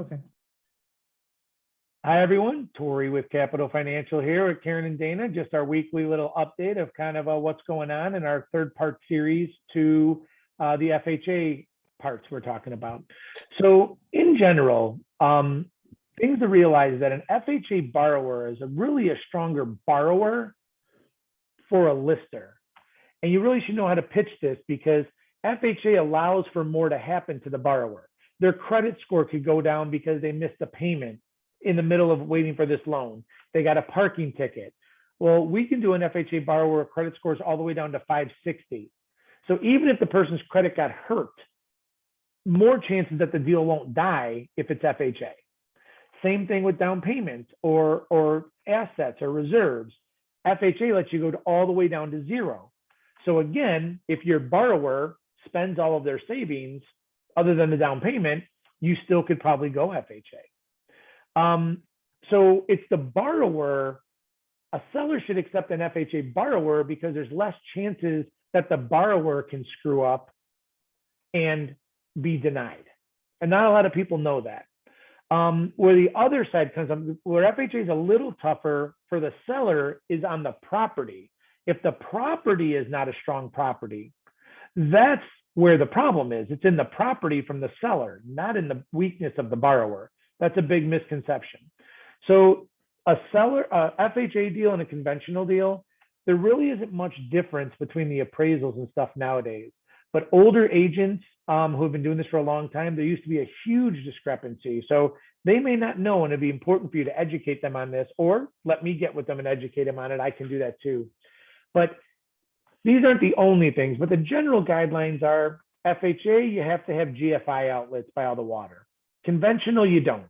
Okay. Hi, everyone. Tori with Capital Financial here with Karen and Dana. Just our weekly little update of kind of what's going on in our third part series to the FHA parts we're talking about. So in general, things to realize that an FHA borrower is really a stronger borrower for a lister. And you really should know how to pitch this because FHA allows for more to happen to the borrower. Their credit score could go down because they missed a payment in the middle of waiting for this loan. They got a parking ticket. Well, we can do an FHA borrower credit scores all the way down to 560. So even if the person's credit got hurt, more chances that the deal won't die if it's FHA. Same thing with down payments or assets or reserves. FHA lets you go all the way down to 0. So again, if your borrower spends all of their savings other than the down payment, you still could probably go FHA. So it's the borrower. A seller should accept an FHA borrower because there's less chances that the borrower can screw up and be denied. And not a lot of people know that. Where the other side comes up, where FHA is a little tougher for the seller is on the property. If the property is not a strong property, that's where the problem is. It's in the property from the seller, not in the weakness of the borrower. That's a big misconception. So a FHA deal and a conventional deal, there really isn't much difference between the appraisals and stuff nowadays. But older agents who have been doing this for a long time, there used to be a huge discrepancy. So they may not know, and it'd be important for you to educate them on this, or let me get with them and educate them on it. I can do that too. But these aren't the only things, but the general guidelines are FHA, you have to have GFI outlets by all the water. Conventional, you don't.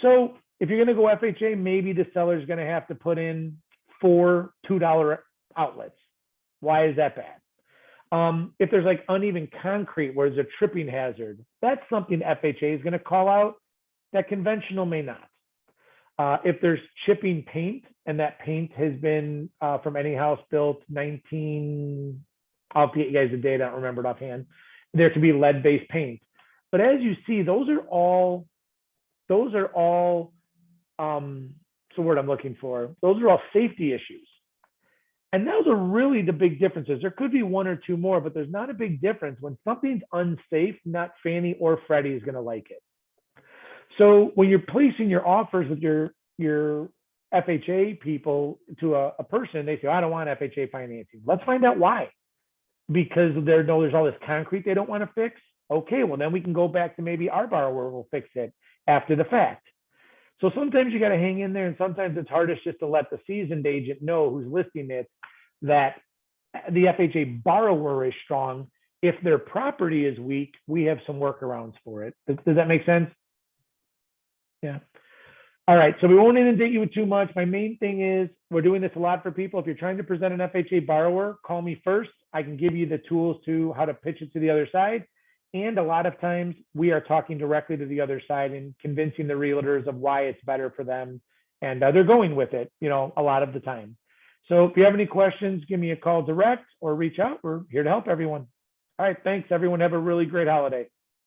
So if you're going to go FHA, maybe the seller's going to have to put in 4 $2 outlets. Why is that bad? If there's like uneven concrete where there's a tripping hazard, that's something FHA is going to call out that conventional may not. If there's chipping paint and that paint has been from any house built 19, I'll get you guys the date, I don't remember it offhand. There could be lead-based paint. But as you see, those are all, what's the word I'm looking for? Those are all safety issues. And those are really the big differences. There could be 1 or 2 more, but there's not a big difference. When something's unsafe, not Fannie or Freddie is going to like it. So when you're placing your offers with your FHA people to a person, they say, I don't want FHA financing. Let's find out why. Because there's all this concrete they don't want to fix. Okay, well, then we can go back to maybe our borrower will fix it after the fact. So sometimes you got to hang in there, and sometimes it's hardest just to let the seasoned agent know who's listing it that the FHA borrower is strong. If their property is weak, we have some workarounds for it. Does that make sense? Yeah. All right, so we won't inundate you with too much. My main thing is we're doing this a lot for people. If you're trying to present an FHA borrower, call me first. I can give you the tools to how to pitch it to the other side. And a lot of times we are talking directly to the other side and convincing the realtors of why it's better for them. And they're going with it, a lot of the time. So if you have any questions, give me a call direct or reach out. We're here to help everyone. All right, thanks everyone. Have a really great holiday.